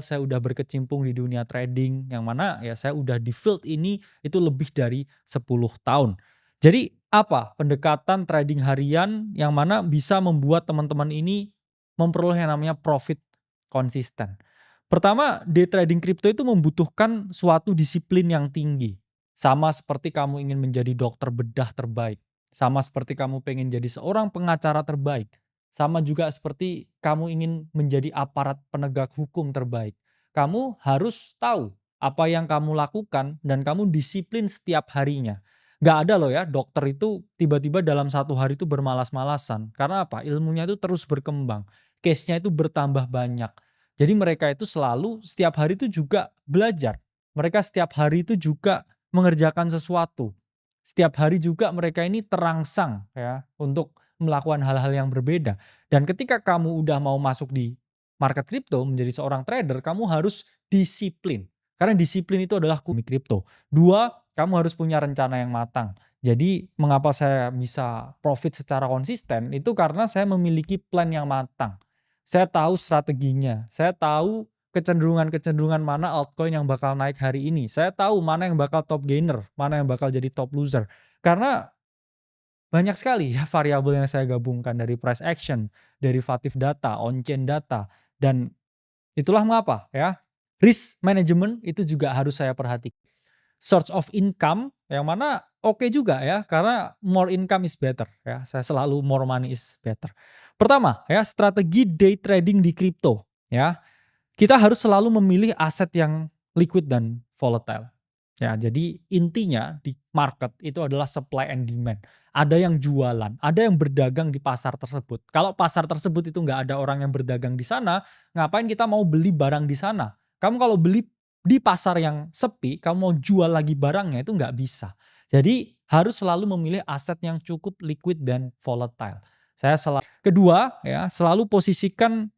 saya udah berkecimpung di dunia trading, yang mana ya saya udah di field ini itu lebih dari 10 tahun. Jadi apa pendekatan trading harian yang mana bisa membuat teman-teman ini memperoleh yang namanya profit konsisten. Pertama, day trading crypto itu membutuhkan suatu disiplin yang tinggi. Sama seperti kamu ingin menjadi dokter bedah terbaik. Sama seperti kamu pengen jadi seorang pengacara terbaik. Sama juga seperti kamu ingin menjadi aparat penegak hukum terbaik. Kamu harus tahu apa yang kamu lakukan dan kamu disiplin setiap harinya. Nggak ada loh ya dokter itu tiba-tiba dalam satu hari itu bermalas-malasan. Karena apa? Ilmunya itu terus berkembang. Case-nya itu bertambah banyak. Jadi mereka itu selalu setiap hari itu juga belajar. Mereka setiap hari itu juga mengerjakan sesuatu. Setiap hari juga mereka ini terangsang ya untuk melakukan hal-hal yang berbeda. Dan ketika kamu udah mau masuk di market kripto menjadi seorang trader, kamu harus disiplin. Karena disiplin itu adalah kunci kripto. Dua, kamu harus punya rencana yang matang. Jadi mengapa saya bisa profit secara konsisten itu karena saya memiliki plan yang matang. Saya tahu strateginya, saya tahu kecenderungan-kecenderungan mana altcoin yang bakal naik hari ini. Saya tahu mana yang bakal top gainer, mana yang bakal jadi top loser. Karena banyak sekali ya variabel yang saya gabungkan dari price action, derivatif data, on-chain data, dan itulah mengapa ya risk management itu juga harus saya perhatikan. Source of income yang mana oke juga ya karena more income is better ya. Saya selalu more money is better. Pertama ya strategi day trading di kripto ya. Kita harus selalu memilih aset yang liquid dan volatile. Ya, jadi intinya di market itu adalah supply and demand. Ada yang jualan, ada yang berdagang di pasar tersebut. Kalau pasar tersebut itu nggak ada orang yang berdagang di sana, ngapain kita mau beli barang di sana? Kamu kalau beli di pasar yang sepi, kamu mau jual lagi barangnya itu nggak bisa. Jadi harus selalu memilih aset yang cukup liquid dan volatile. Kedua ya, selalu posisikan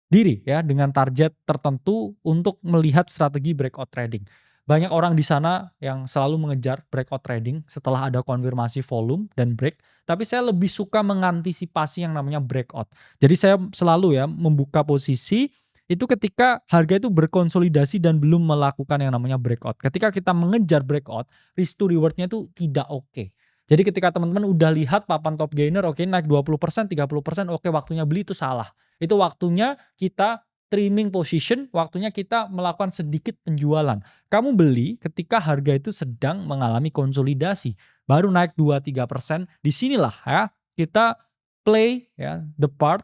diri ya dengan target tertentu untuk melihat strategi breakout trading. Banyak orang di sana yang selalu mengejar breakout trading setelah ada konfirmasi volume dan break, tapi saya lebih suka mengantisipasi yang namanya breakout. Jadi saya selalu ya membuka posisi itu ketika harga itu berkonsolidasi dan belum melakukan yang namanya breakout. Ketika kita mengejar breakout, risk to reward-nya itu tidak oke. Jadi ketika teman-teman udah lihat papan top gainer oke naik 20%, 30%, oke waktunya beli itu salah. Itu waktunya kita trimming position, waktunya kita melakukan sedikit penjualan. Kamu beli ketika harga itu sedang mengalami konsolidasi, baru naik 2-3%. Disinilah ya kita play ya the part.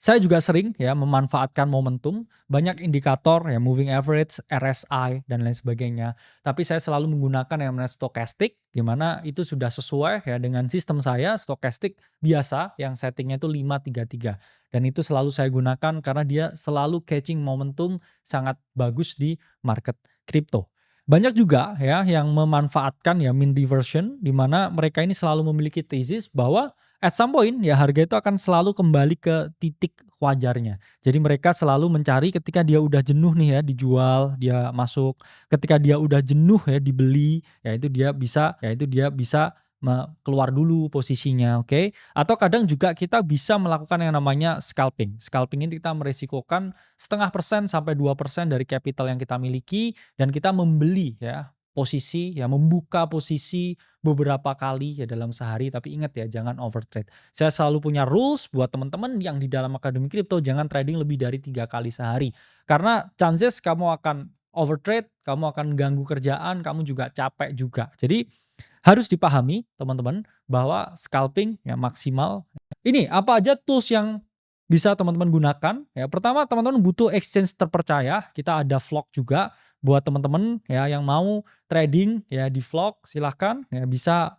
Saya juga sering ya memanfaatkan momentum, banyak indikator ya moving average, RSI dan lain sebagainya. Tapi saya selalu menggunakan yang namanya stochastic di mana itu sudah sesuai ya dengan sistem saya stochastic biasa yang settingnya itu 533. Dan itu selalu saya gunakan karena dia selalu catching momentum sangat bagus di market crypto. Banyak juga ya yang memanfaatkan ya mean reversion di mana mereka ini selalu memiliki thesis bahwa at some point ya harga itu akan selalu kembali ke titik wajarnya. Jadi mereka selalu mencari ketika dia udah jenuh nih ya dijual, dia masuk. Ketika dia udah jenuh ya dibeli, ya itu dia bisa keluar dulu posisinya, oke? Atau kadang juga kita bisa melakukan yang namanya scalping. Scalping ini kita meresikokan 0,5% sampai 2% dari capital yang kita miliki dan kita membeli ya posisi ya membuka posisi beberapa kali ya dalam sehari, tapi ingat ya jangan overtrade. Saya selalu punya rules buat teman-teman yang di dalam akademi kripto, jangan trading lebih dari 3 kali sehari. Karena chances kamu akan overtrade, kamu akan ganggu kerjaan, kamu juga capek juga. Jadi harus dipahami teman-teman bahwa scalping ya maksimal. Ini apa aja tools yang bisa teman-teman gunakan? Ya, pertama teman-teman butuh exchange terpercaya. Kita ada vlog juga buat teman-teman ya yang mau trading ya di vlog silahkan ya bisa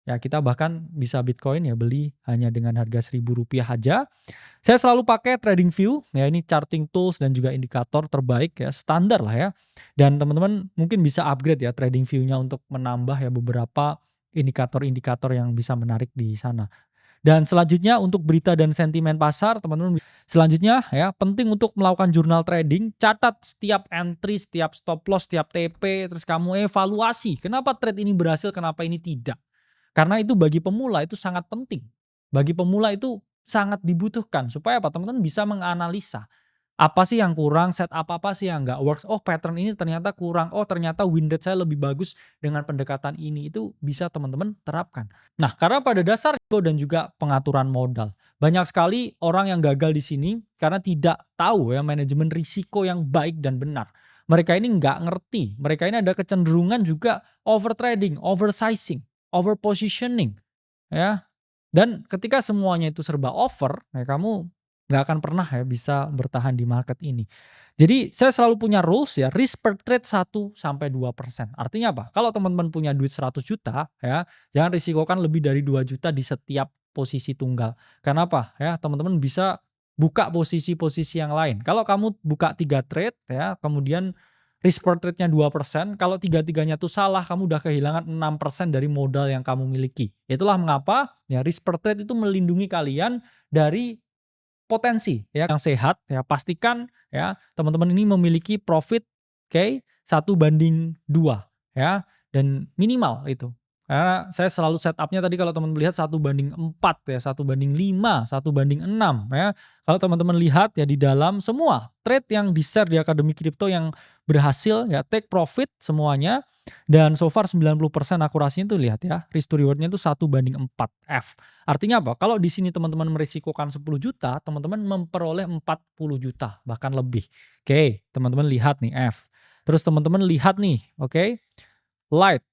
ya kita bahkan bisa Bitcoin ya beli hanya dengan harga Rp1.000 aja. Saya selalu pakai TradingView ya ini charting tools dan juga indikator terbaik ya standar lah ya. Dan teman-teman mungkin bisa upgrade ya TradingView-nya untuk menambah ya beberapa indikator-indikator yang bisa menarik di sana. Dan selanjutnya untuk berita dan sentimen pasar, teman-teman selanjutnya ya penting untuk melakukan jurnal trading, catat setiap entry, setiap stop loss, setiap TP, terus kamu evaluasi kenapa trade ini berhasil, kenapa ini tidak. Karena itu bagi pemula itu sangat penting. Bagi pemula itu sangat dibutuhkan supaya apa? Teman-teman bisa menganalisa Apa sih yang kurang, setup apa sih yang nggak works, oh pattern ini ternyata kurang, oh ternyata win rate saya lebih bagus dengan pendekatan ini, itu bisa teman-teman terapkan. Nah, karena pada dasarnya dan juga pengaturan modal. Banyak sekali orang yang gagal di sini karena tidak tahu ya manajemen risiko yang baik dan benar. Mereka ini nggak ngerti, mereka ini ada kecenderungan juga over trading, oversizing, over positioning, ya. Dan ketika semuanya itu serba over, ya kamu nggak akan pernah ya bisa bertahan di market ini. Jadi saya selalu punya rules ya, risk per trade 1-2%. Artinya apa? Kalau teman-teman punya duit 100 juta ya, jangan risikokan lebih dari 2 juta di setiap posisi tunggal. Karena apa? Ya, teman-teman bisa buka posisi-posisi yang lain. Kalau kamu buka 3 trade ya, kemudian risk per trade-nya 2%, kalau tiga-tiganya tuh salah, kamu udah kehilangan 6% dari modal yang kamu miliki. Itulah mengapa ya risk per trade itu melindungi kalian dari potensi ya yang sehat ya. Pastikan ya teman-teman ini memiliki profit, oke, 1/2 ya, dan minimal itu. Karena saya selalu setupnya tadi kalau teman lihat 1/4 ya, 1/5, 1/6 ya. Kalau teman-teman lihat ya di dalam semua trade yang di-share di Akademi Kripto yang berhasil ya take profit semuanya, dan so far 90% akurasinya tuh lihat ya, risk to reward-nya itu 1/4 F. Artinya apa? Kalau di sini teman-teman merisikokan 10 juta, teman-teman memperoleh 40 juta, bahkan lebih. Oke, teman-teman lihat nih F. Terus teman-teman lihat nih, oke, Light.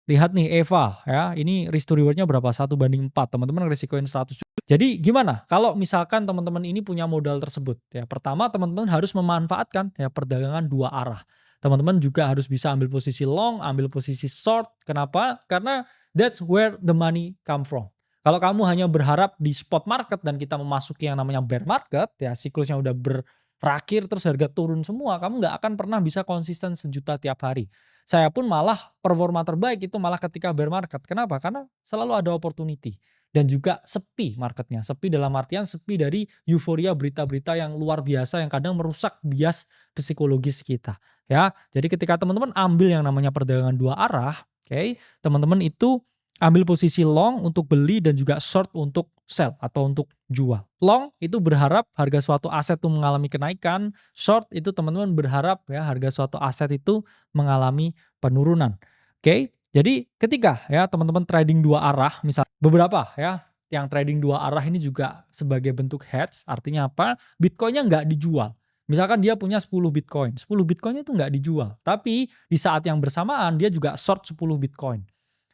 Lihat nih Eva ya, ini risk to reward-nya berapa? 1/4. Teman-teman risikoin 100 juta. Jadi gimana kalau misalkan teman-teman ini punya modal tersebut? Ya, pertama teman-teman harus memanfaatkan ya perdagangan dua arah. Teman-teman juga harus bisa ambil posisi long, ambil posisi short. Kenapa? Karena that's where the money come from. Kalau kamu hanya berharap di spot market dan kita memasuki yang namanya bear market, ya siklusnya udah berakhir terus harga turun semua, kamu nggak akan pernah bisa konsisten sejuta tiap hari. Saya pun malah performa terbaik itu malah ketika bear market. Kenapa? Karena selalu ada opportunity dan juga sepi marketnya. Sepi dalam artian sepi dari euforia berita-berita yang luar biasa yang kadang merusak bias psikologis kita. Ya, jadi ketika teman-teman ambil yang namanya perdagangan dua arah, oke, teman-teman itu ambil posisi long untuk beli dan juga short untuk sell atau untuk jual. Long itu berharap harga suatu aset itu mengalami kenaikan, short itu teman-teman berharap ya harga suatu aset itu mengalami penurunan. Oke, jadi ketika ya teman-teman trading dua arah, misal beberapa ya yang trading dua arah ini juga sebagai bentuk hedge, artinya apa? Bitcoinnya nggak dijual. Misalkan dia punya 10 Bitcoin, 10 Bitcoinnya itu nggak dijual. Tapi di saat yang bersamaan dia juga short 10 Bitcoin.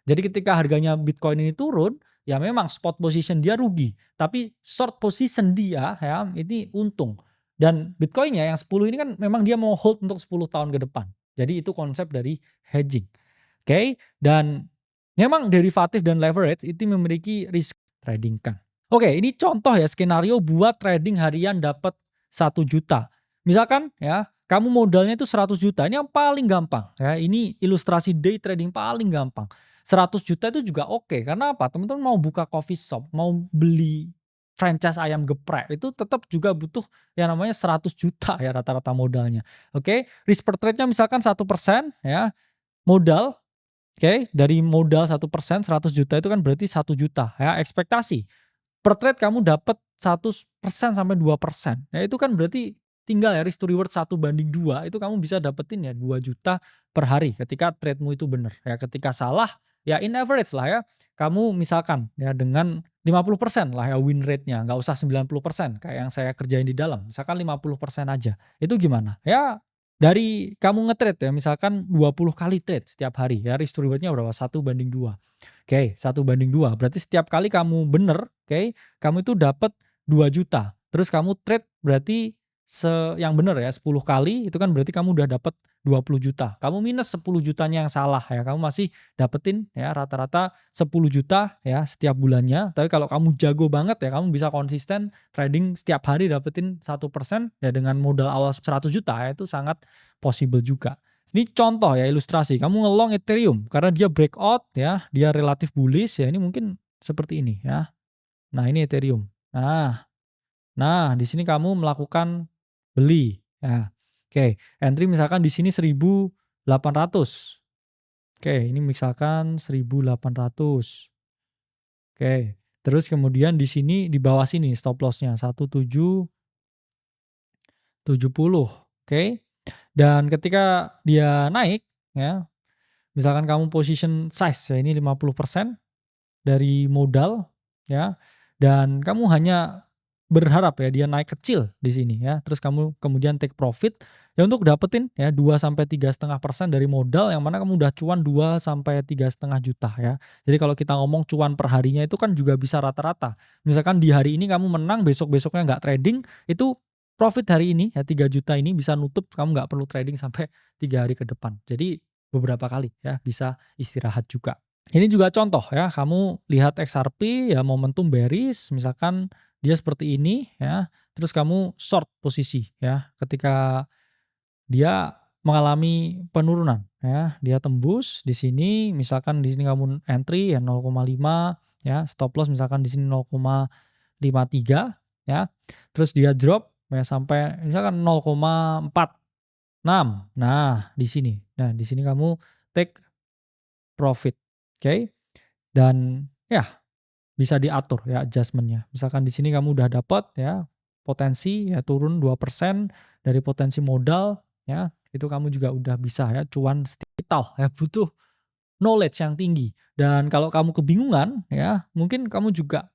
Jadi ketika harganya Bitcoin ini turun, ya memang spot position dia rugi. Tapi short position dia ya ini untung. Dan Bitcoinnya yang 10 ini kan memang dia mau hold untuk 10 tahun ke depan. Jadi itu konsep dari hedging. Oke, dan memang derivatif dan leverage itu memiliki risk trading kan. Oke, ini contoh ya skenario buat trading harian dapat 1 juta. Misalkan ya, kamu modalnya itu 100 juta. Ini yang paling gampang ya. Ini ilustrasi day trading paling gampang. 100 juta itu juga oke. Karena apa? Teman-teman mau buka coffee shop, mau beli franchise ayam geprek, itu tetap juga butuh yang namanya 100 juta ya rata-rata modalnya. Oke, risk per trade-nya misalkan 1% ya, modal. Oke, dari modal 1%, 100 juta itu kan berarti 1 juta ya, ekspektasi. Per trade kamu dapat 1% sampai 2%. Ya itu kan berarti tinggal ya risk to reward 1/2 itu kamu bisa dapetin ya 2 juta per hari ketika trade-mu itu benar. Ya ketika salah ya in average lah ya. Kamu misalkan ya dengan 50% lah ya win rate-nya, nggak usah 90% kayak yang saya kerjain di dalam. Misalkan 50% aja. Itu gimana? Ya dari kamu nge-trade ya misalkan 20 kali trade setiap hari ya risk to reward-nya berapa? 1/2. Oke, 1/2. Berarti setiap kali kamu bener, oke, kamu itu dapat 2 juta. Terus kamu trade berarti yang bener ya 10 kali itu kan berarti kamu udah dapat 20 juta. Kamu minus 10 jutanya yang salah ya. Kamu masih dapetin ya rata-rata 10 juta ya setiap bulannya. Tapi kalau kamu jago banget ya kamu bisa konsisten trading setiap hari dapetin 1% ya dengan modal awal 100 juta ya itu sangat possible juga. Ini contoh ya ilustrasi, kamu ngelong Ethereum karena dia breakout ya, dia relatif bullish ya, ini mungkin seperti ini ya. Nah, ini Ethereum. Nah, di sini kamu melakukan beli ya. Oke, entry misalkan di sini 1.800. Oke, ini misalkan 1.800. Oke, terus kemudian di sini di bawah sini stop loss-nya 17 70, oke. Dan ketika dia naik ya, misalkan kamu position size ya ini 50% dari modal ya, dan kamu hanya berharap ya dia naik kecil di sini ya, terus kamu kemudian take profit ya untuk dapetin ya 2 sampai 3,5% dari modal yang mana kamu udah cuan 2 sampai 3,5 juta ya. Jadi kalau kita ngomong cuan per harinya itu kan juga bisa rata-rata. Misalkan di hari ini kamu menang, besok-besoknya nggak trading, itu profit hari ini ya 3 juta ini bisa nutup kamu nggak perlu trading sampai 3 hari ke depan. Jadi beberapa kali ya bisa istirahat juga. Ini juga contoh ya, kamu lihat XRP ya momentum bearish, misalkan dia seperti ini ya, terus kamu short posisi ya, ketika dia mengalami penurunan ya, dia tembus di sini, misalkan di sini kamu entry ya 0,5 ya, stop loss misalkan di sini 0,53 ya, terus dia drop ya sampai misalkan 0,46. Nah, di sini. Nah, di sini kamu take profit, oke? Dan ya bisa diatur ya adjustment-nya. Misalkan di sini kamu udah dapat ya potensi ya turun 2% dari potensi modal ya, itu kamu juga udah bisa ya cuan kapital ya, butuh knowledge yang tinggi. Dan kalau kamu kebingungan ya, mungkin kamu juga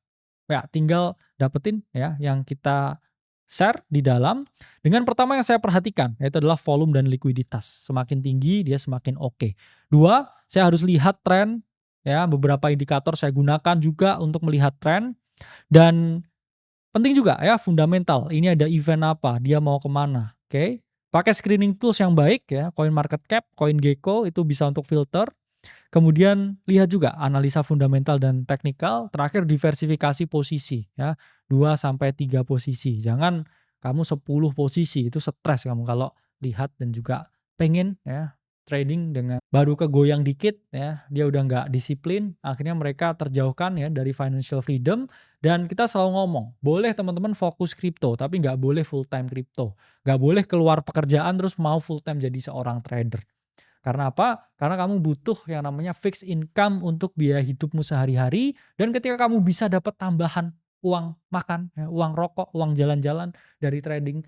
ya tinggal dapetin ya yang kita share di dalam. Dengan pertama yang saya perhatikan yaitu adalah volume dan likuiditas. Semakin tinggi dia semakin oke. Dua, saya harus lihat tren ya, beberapa indikator saya gunakan juga untuk melihat tren. Dan penting juga ya fundamental. Ini ada event apa, dia mau kemana, oke? Pakai screening tools yang baik ya, CoinMarketCap, CoinGecko itu bisa untuk filter. Kemudian lihat juga analisa fundamental dan teknikal, terakhir diversifikasi posisi ya, 2 sampai 3 posisi. Jangan kamu 10 posisi, itu stres kamu kalau lihat dan juga pengen ya trading dengan baru kegoyang dikit ya, dia udah nggak disiplin, akhirnya mereka terjauhkan ya dari financial freedom. Dan kita selalu ngomong, boleh teman-teman fokus kripto, tapi nggak boleh full time kripto. Nggak boleh keluar pekerjaan terus mau full time jadi seorang trader. Karena apa? Karena kamu butuh yang namanya fixed income untuk biaya hidupmu sehari-hari, dan ketika kamu bisa dapat tambahan uang makan, ya, uang rokok, uang jalan-jalan dari trading,